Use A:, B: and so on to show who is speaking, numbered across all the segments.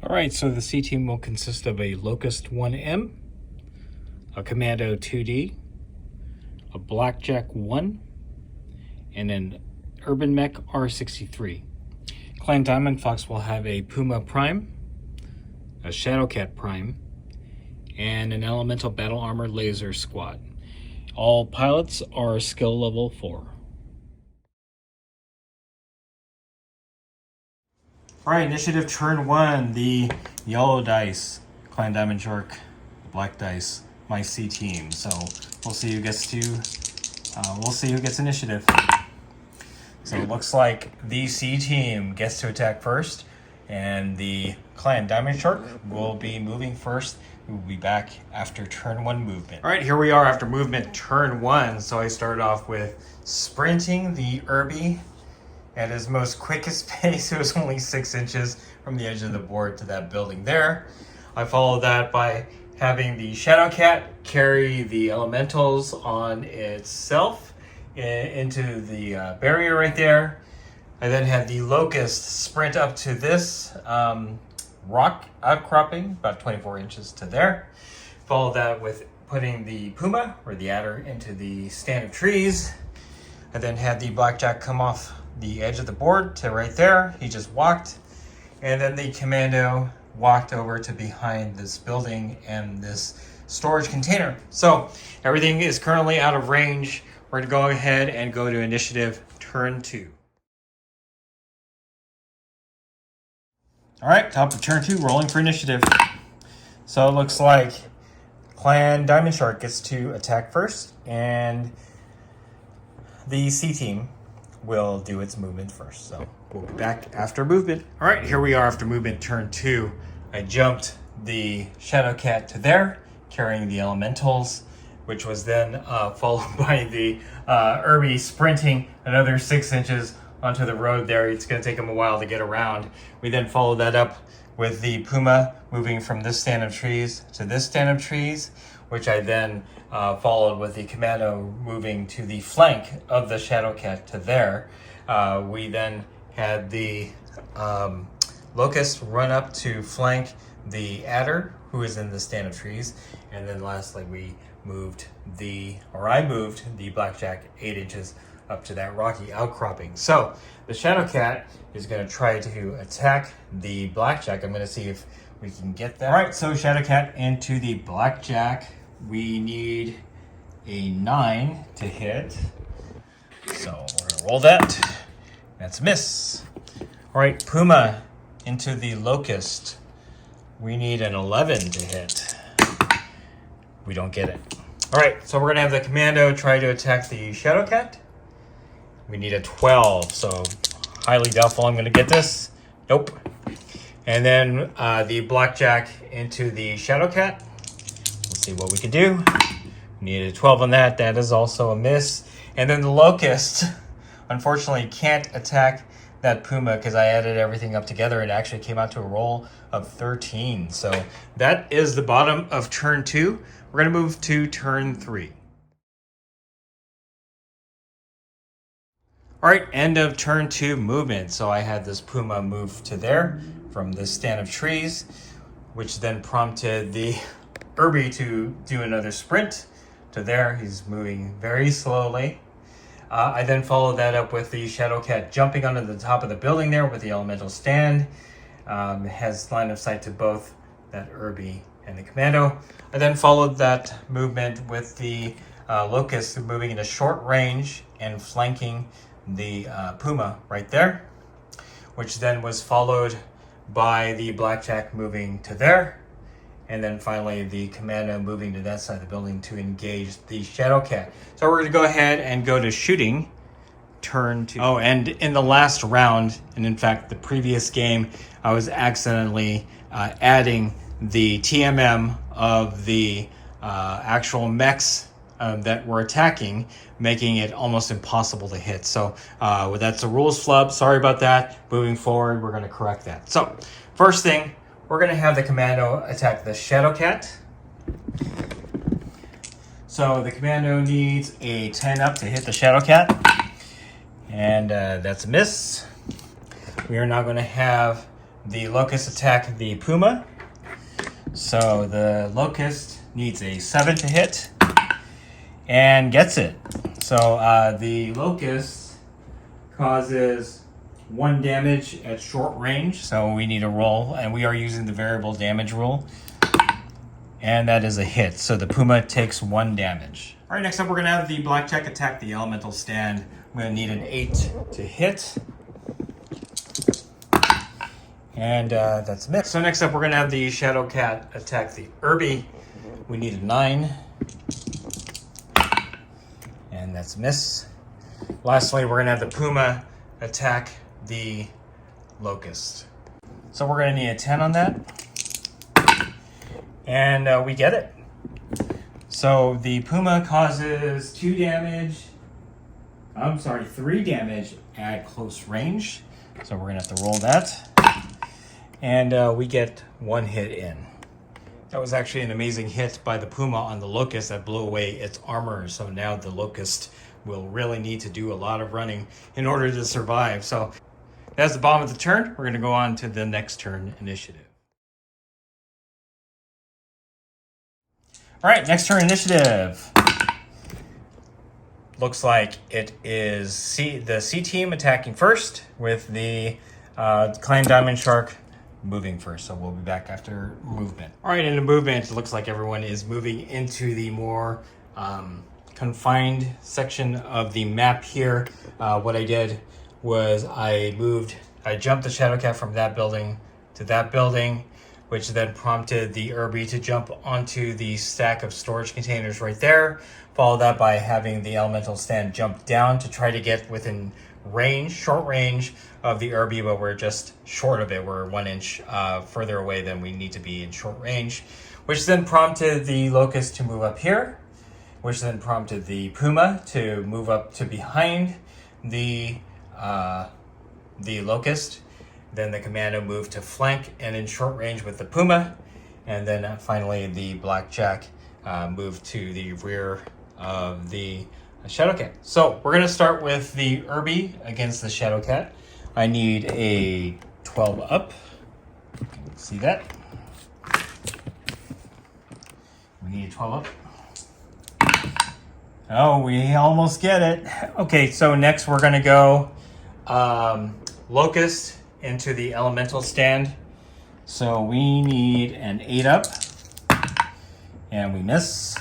A: All right, so the C team will consist of a Locust 1M, a Commando 2D, a Blackjack 1, and an Urban Mech R63. Clan Diamond Fox will have a Puma Prime, a Shadowcat Prime, and an Elemental Battle Armor Laser Squad. All pilots are skill level 4. Alright, initiative turn 1, the yellow dice, Clan Diamond Shark, black dice, my C team. So we'll see who gets initiative. So it looks like the C team gets to attack first, and the Clan Diamond Shark will be moving first. We will be back after turn 1 movement. Alright, here we are after movement turn 1. So I started off with sprinting the Irby at his most quickest pace. It was only 6 inches from the edge of the board to that building there. I followed that by having the Shadowcat carry the elementals on itself into the barrier right there. I then had the Locust sprint up to this rock outcropping, about 24 inches to there. Followed that with putting the Puma, or the Adder, into the stand of trees. I then had the Blackjack come off the edge of the board to right there. He just walked. And then the Commando walked over to behind this building and this storage container. So everything is currently out of range. We're going to go ahead and go to initiative turn 2. All right, top of turn 2, rolling for initiative. So it looks like Clan Diamond Shark gets to attack first, and the C team will do its movement first. So we'll be back after movement. All right, here we are after movement turn 2. I jumped the Shadowcat to there, carrying the elementals, which was then followed by the Irby sprinting another 6 inches onto the road there. It's going to take him a while to get around. We then followed that up with the Puma moving from this stand of trees to this stand of trees, which I then followed with the Commando moving to the flank of the Shadowcat to there. We then had the Locust run up to flank the Adder, who is in the stand of trees. And then lastly, I moved the Blackjack 8 inches up to that rocky outcropping. So the Shadowcat is going to try to attack the Blackjack. I'm going to see if we can get that. All right, so Shadowcat into the Blackjack. We need a 9 to hit. So we're going to roll that. That's a miss. All right, Puma into the Locust. We need an 11 to hit. We don't get it. All right, so we're going to have the Commando try to attack the Shadowcat. We need a 12, so highly doubtful I'm going to get this. Nope. And then the Blackjack into the Shadowcat. Let's see what we can do. We need a 12 on that. That is also a miss. And then the Locust, unfortunately, can't attack that Puma because I added everything up together. It actually came out to a roll of 13. So that is the bottom of turn 2. We're going to move to turn 3. All right, end of turn 2 movement. So I had this Puma move to there from this stand of trees, which then prompted the Irby to do another sprint to there. He's moving very slowly. I then followed that up with the Shadowcat jumping onto the top of the building there with the elemental stand. Has line of sight to both that Irby and the Commando. I then followed that movement with the Locust moving into short range and flanking the Puma right there, which then was followed by the Blackjack moving to there, and then finally the Commando moving to that side of the building to engage the Shadowcat. So we're going to go ahead and go to shooting turn 2. Oh, and in the last round, and in fact the previous game, I was accidentally adding the TMM of the actual mechs that we're attacking, making it almost impossible to hit. So that's a rules flub. Sorry about that. Moving forward, we're going to correct that. So first thing, we're going to have the Commando attack the Shadowcat. So the Commando needs a 10 up to hit the Shadowcat. And that's a miss. We are now going to have the locust attack the puma. So the locust needs a 7 to hit and gets it. So the locust causes 1 damage at short range. So we need a roll, and we are using the variable damage rule. And that is a hit. So the puma takes 1 damage. All right, next up we're gonna have the blackjack attack the elemental stand. I'm gonna need an 8 to hit. And that's missed. So next up we're gonna have the shadow cat attack the Irby. We need a 9. And that's a miss. Lastly, we're gonna have the puma attack the locust. So we're gonna need a 10 on that. And we get it. So the puma causes 3 damage at close range. So we're gonna have to roll that. And we get 1 hit in. That was actually an amazing hit by the puma on the locust that blew away its armor. So now the locust will really need to do a lot of running in order to survive. So that's the bottom of the turn. We're gonna go on to the next turn initiative. All right, next turn initiative. Looks like it is the C team attacking first with the Clan Diamond Shark moving first. So we'll be back after movement. All right, in the movement, it looks like everyone is moving into the more confined section of the map here. What I did was I jumped the Shadowcat from that building to that building, which then prompted the Irby to jump onto the stack of storage containers right there. Followed that by having the elemental stand jump down to try to get within range, short range of the Irby, but we're just short of it. We're 1 inch further away than we need to be in short range, which then prompted the locust to move up here, which then prompted the puma to move up to behind the locust. Then the commando moved to flank and in short range with the puma. And then finally the blackjack moved to the rear of the Shadowcat. So we're gonna start with the Irby against the Shadowcat. I need a 12 up. See that? We need a 12 up. Oh, we almost get it. Okay, so next we're gonna go locust into the elemental stand. So we need an 8 up. And we miss.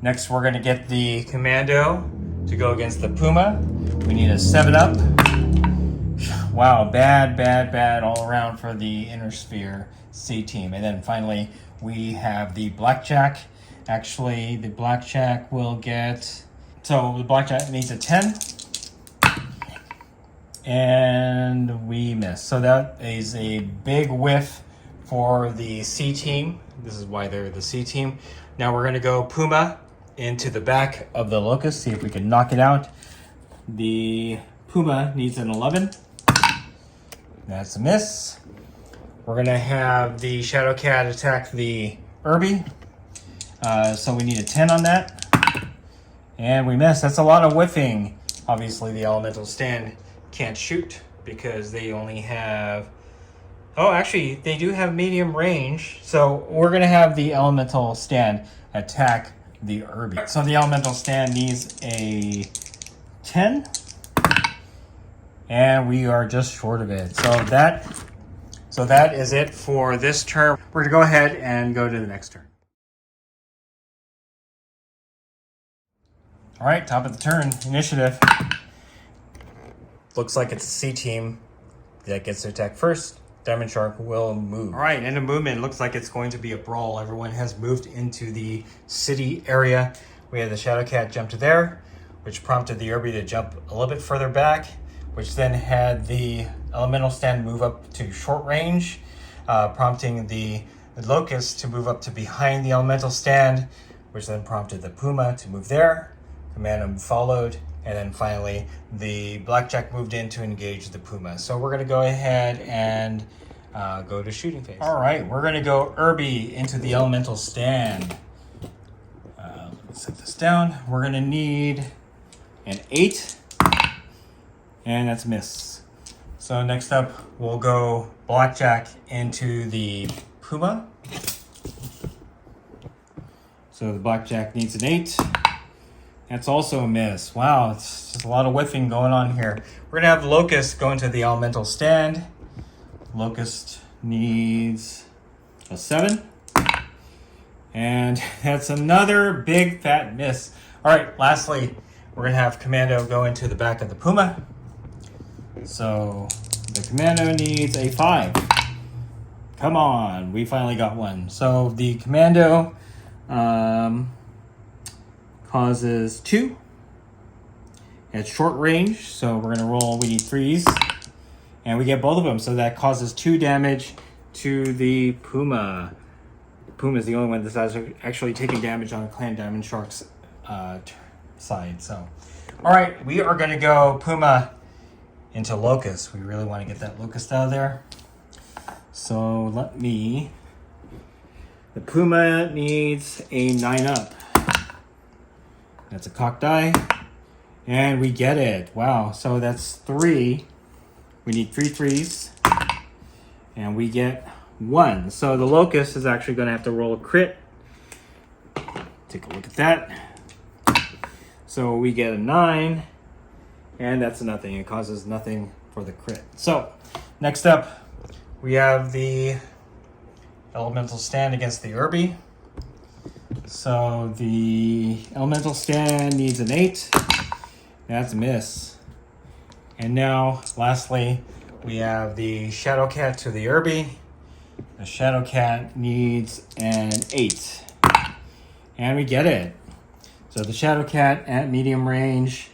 A: Next, we're gonna get the commando to go against the puma. We need a 7 up. Wow, bad all around for the inner sphere C team. And then finally, we have the blackjack. Actually, the blackjack will get, so the blackjack needs a 10. And we miss. So that is a big whiff for the C team. This is why they're the C team. Now we're gonna go puma into the back of the locust, see if we can knock it out. The puma needs an 11. That's a miss. We're gonna have the Shadowcat attack the Irby. So we need a 10 on that. And we miss. That's a lot of whiffing. Obviously the elemental stand can't shoot because they only have, oh, actually they do have medium range. So we're gonna have the elemental stand attack the Irby. So the elemental stand needs a 10. And we are just short of it. So that is it for this turn. We're gonna go ahead and go to the next turn. All right, top of the turn, initiative. Looks like it's a C team that gets to attack first. Diamond Shark will move. All right, end of movement. Looks like it's going to be a brawl. Everyone has moved into the city area. We had the Shadowcat jump to there, which prompted the Irby to jump a little bit further back, which then had the elemental stand move up to short range, prompting the locust to move up to behind the elemental stand, which then prompted the puma to move there. Commando followed, and then finally the blackjack moved in to engage the puma. So we're going to go ahead and go to shooting phase. All right, we're going to go Irby into the elemental stand. Let's set this down. We're going to need an 8, and that's a miss. So next up, we'll go Blackjack into the Puma. So the Blackjack needs an 8. That's also a miss. Wow, it's just a lot of whiffing going on here. We're gonna have Locust go into the Elemental Stand. Locust needs a 7. And that's another big fat miss. All right, lastly, we're gonna have Commando go into the back of the Puma. So the Commando needs a 5. Come on, we finally got one. So the Commando causes 2. It's short range, so we're gonna roll, we need 3s. And we get both of them, so that causes 2 damage to the Puma. Puma is the only one that's actually taking damage on Clan Diamond Shark's side. So, all right, we are gonna go Puma into Locust. We really wanna get that Locust out of there. So the Puma needs a 9 up. That's a cocked die. And we get it. Wow, so that's 3. We need 3 3s. And we get 1. So the Locust is actually going to have to roll a crit. Take a look at that. So we get a 9. And that's nothing. It causes nothing for the crit. So next up, we have the Elemental Stand against the Irby. So the Elemental Stand needs an 8. That's a miss. And now, lastly, we have the Shadow Cat to the Irby. The Shadow Cat needs an 8. And we get it. So the Shadow Cat at medium range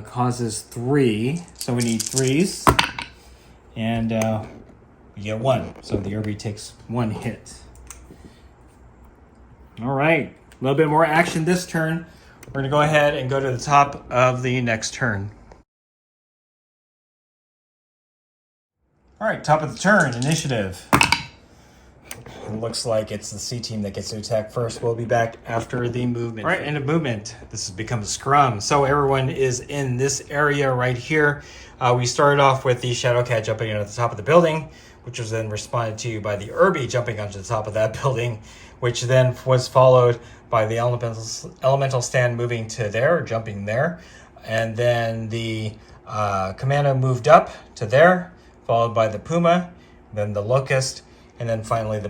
A: causes 3. So we need 3s. And we get 1. So the Irby takes 1 hit. All right, a little bit more action this turn. We're gonna go ahead and go to the top of the next turn. All right, top of the turn, initiative. It looks like it's the C team that gets to attack first. We'll be back after the movement. All right, end of movement. This has become a scrum. So everyone is in this area right here. We started off with the Shadow Cat jumping in at the top of the building, which was then responded to by the Irby jumping onto the top of that building, which then was followed by the Elemental Stand moving to there, or jumping there. And then the Commando moved up to there, followed by the Puma, then the Locust, and then finally the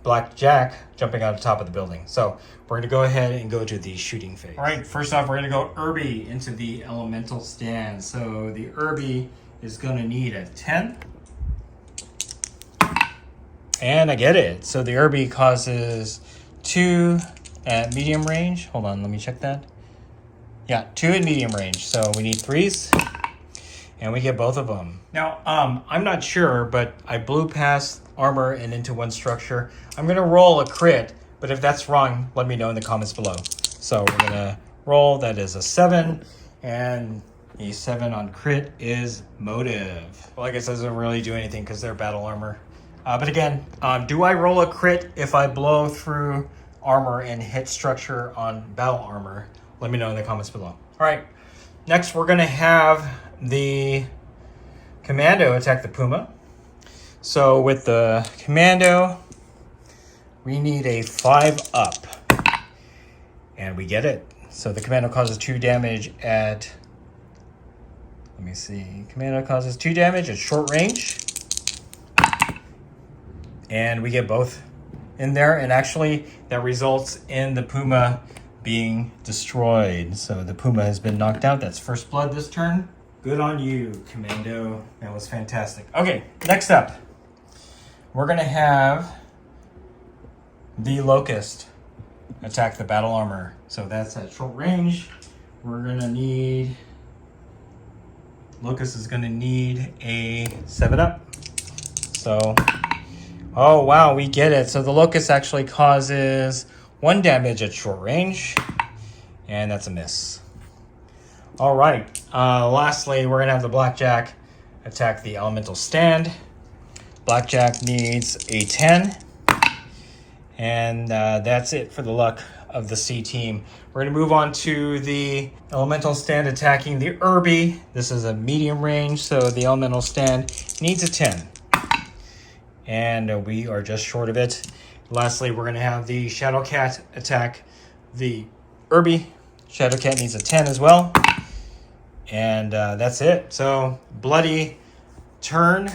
A: Blackjack jumping on the top of the building. So we're going to go ahead and go to the shooting phase. All right, first off, we're going to go Irby into the Elemental Stand. So the Irby is going to need a 10. And I get it. So the Irby causes 2 at medium range. Hold on, let me check that. Yeah, 2 at medium range. So we need 3s. And we get both of them. Now, I'm not sure, but I blew past armor and into one structure. I'm going to roll a crit, but if that's wrong, let me know in the comments below. So we're going to roll. That is a 7. And a 7 on crit is motive. Well, I guess it doesn't really do anything because they're battle armor. But again, do I roll a crit if I blow through armor and hit structure on battle armor? Let me know in the comments below. All right, next we're going to have the Commando attack the Puma. So with the Commando, we need a 5 up. And we get it. So the Commando causes 2 damage at... Let me see. Commando causes 2 damage at short range. And we get both in there. And actually, that results in the Puma being destroyed. So the Puma has been knocked out. That's first blood this turn. Good on you, Commando. That was fantastic. Okay, next up. We're going to have the Locust attack the battle armor. So that's at short range. We're going to need... Locust is going to need a 7 up. So... Oh, wow, we get it. So the Locust actually causes 1 damage at short range. And that's a miss. All right. Lastly, we're going to have the Blackjack attack the Elemental Stand. Blackjack needs a 10. And that's it for the luck of the C team. We're going to move on to the elemental stand attacking the Irby. This is a medium range, so the elemental stand needs a 10. And we are just short of it. Lastly, we're going to have the Shadowcat attack the Irby. Shadowcat needs a 10 as well. And that's it. So, bloody turn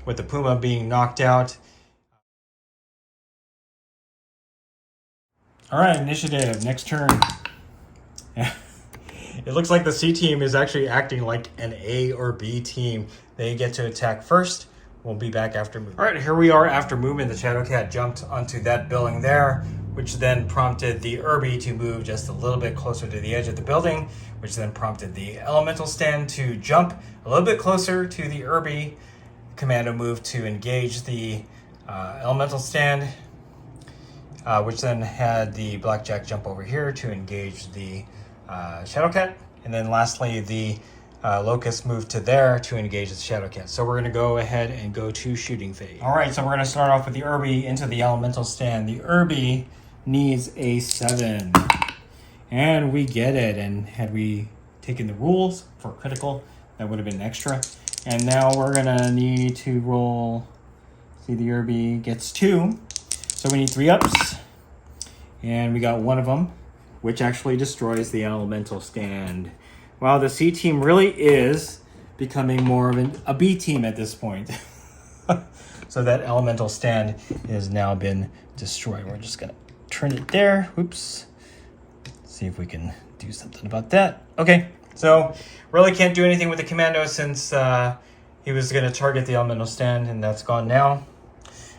A: with the Puma being knocked out. All right, initiative, next turn. It looks like the C team is actually acting like an A or B team. They get to attack first. We'll be back after movement. All right, here we are after movement. The Shadowcat jumped onto that building there, which then prompted the Irby to move just a little bit closer to the edge of the building, which then prompted the elemental stand to jump a little bit closer to the Irby. Commando moved to engage the elemental stand, which then had the Blackjack jump over here to engage the Shadowcat. And then lastly, the Locust moved to there to engage the Shadowcat. So we're going to go ahead and go to shooting phase. All right, so we're going to start off with the Irby into the elemental stand. The Irby needs a 7. And we get it. And had we taken the rules for critical, that would have been extra. And now we're going to need to roll. See, the Irby gets 2. So we need 3 ups. And we got 1 of them, which actually destroys the elemental stand. Wow, the C team really is becoming more of a B team at this point. So that elemental stand has now been destroyed. We're just gonna turn it there. Oops. See if we can do something about that. Okay, so really can't do anything with the Commando since he was gonna target the elemental stand, and that's gone now.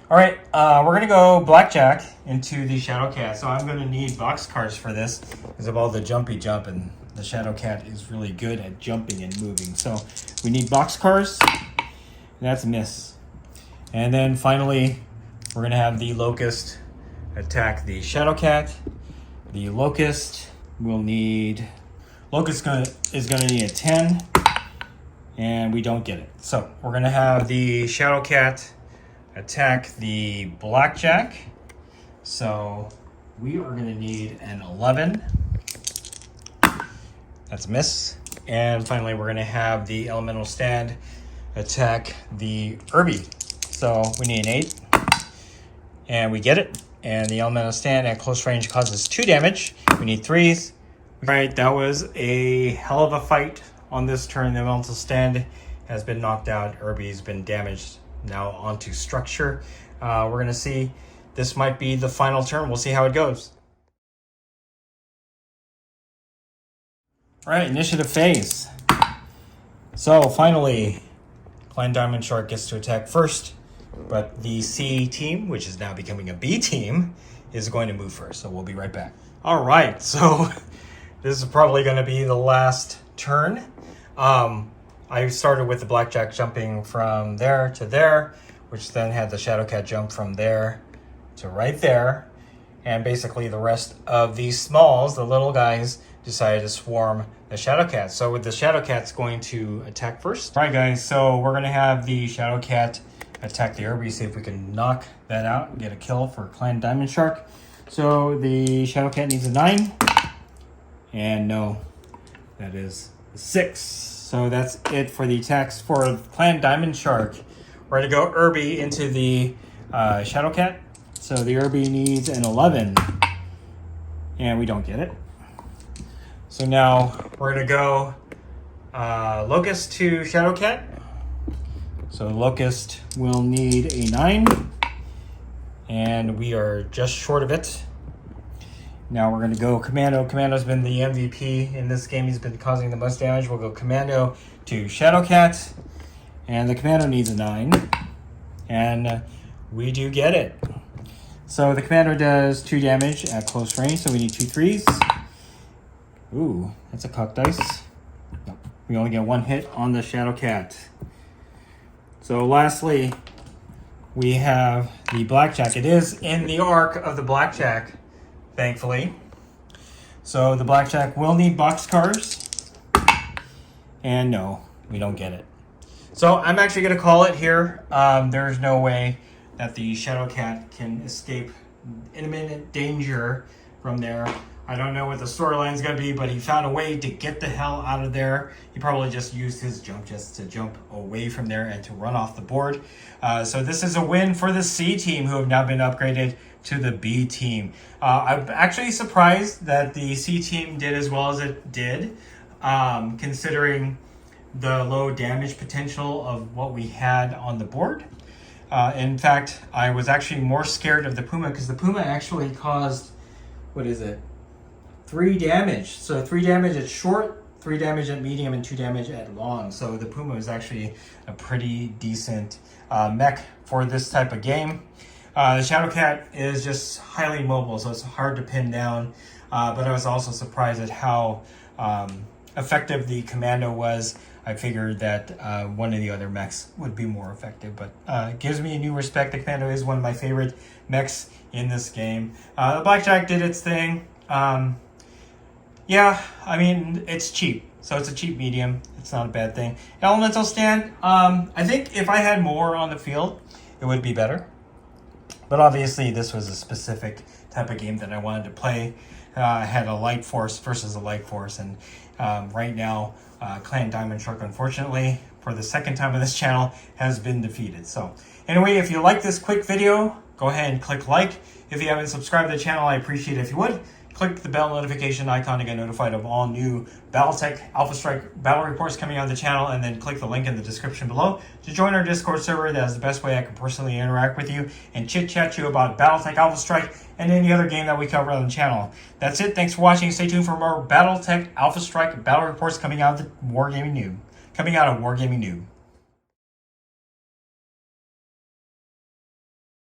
A: All right, we're gonna go Blackjack into the Shadowcat. So I'm gonna need boxcars for this because of all the jumpy jump, and the Shadowcat is really good at jumping and moving. So we need boxcars. That's a miss. And then finally, we're gonna have the Locust attack the Shadowcat. The Locust will need, is gonna need a 10, and we don't get it. So we're gonna have the Shadowcat attack the Blackjack. So we are gonna need an 11. That's a miss. And finally, we're gonna have the elemental stand attack the Irby. So we need an 8. And we get it. And the elemental stand at close range causes 2 damage. We need 3s. All right, that was a hell of a fight on this turn. The elemental stand has been knocked out. Irby's been damaged. Now onto structure. We're gonna see, this might be the final turn. We'll see how it goes. All right, initiative phase. So finally, Clan Diamond Shark gets to attack first, but the C team, which is now becoming a B team, is going to move first. So we'll be right back. All right, so this is probably going to be the last turn. I started with the Blackjack jumping from there to there, which then had the Shadowcat jump from there to right there. And basically the rest of these smalls, the little guys, decided to swarm the Shadowcat. So with the Shadowcat's going to attack first. All right, guys, so we're going to have the Shadowcat attack the Irby, see if we can knock that out and get a kill for Clan Diamond Shark. So the Shadowcat needs a 9. And no, that is a 6. So that's it for the attacks for Clan Diamond Shark. We're going to go Irby into the Shadowcat. So the Irby needs an 11. And we don't get it. So now we're going to go Locust to Shadowcat. So Locust will need a 9. And we are just short of it. Now we're going to go Commando. Commando's been the MVP in this game. He's been causing the most damage. We'll go Commando to Shadowcat. And the Commando needs a 9. And we do get it. So the Commando does 2 damage at close range. So we need 2 3s. Ooh, that's a cocked dice. Nope. We only get 1 hit on the Shadowcat. So lastly, we have the Blackjack. It is in the arc of the Blackjack, thankfully. So the Blackjack will need boxcars. And no, we don't get it. So I'm actually going to call it here. There's no way that the Shadowcat can escape imminent danger from there. I don't know what the storyline's going to be, but he found a way to get the hell out of there. He probably just used his jump just to jump away from there and to run off the board. So this is a win for the C team, who have now been upgraded to the B team. I'm actually surprised that the C team did as well as it did, considering the low damage potential of what we had on the board. In fact, I was actually more scared of the Puma because the Puma actually caused, what is it? 3 damage. So 3 damage at short, 3 damage at medium, and 2 damage at long. So the Puma is actually a pretty decent mech for this type of game. The Shadowcat is just highly mobile, so it's hard to pin down. But I was also surprised at how effective the Commando was. I figured that one of the other mechs would be more effective, but it gives me a new respect. The Commando is one of my favorite mechs in this game. The Blackjack did its thing. Yeah, I mean, it's cheap. So it's a cheap medium. It's not a bad thing. Elemental stand, I think if I had more on the field, it would be better. But obviously, this was a specific type of game that I wanted to play. I had a light force versus a light force. And right now, Clan Diamond Shark, unfortunately, for the second time on this channel, has been defeated. So anyway, if you like this quick video, go ahead and click like. If you haven't subscribed to the channel, I appreciate it if you would. Click the bell notification icon to get notified of all new Battletech Alpha Strike battle reports coming on the channel, and then click the link in the description below to join our Discord server. That is the best way I can personally interact with you and chit-chat you about Battletech Alpha Strike and any other game that we cover on the channel. That's it. Thanks for watching. Stay tuned for more Battletech Alpha Strike battle reports coming out of Wargaming Noob.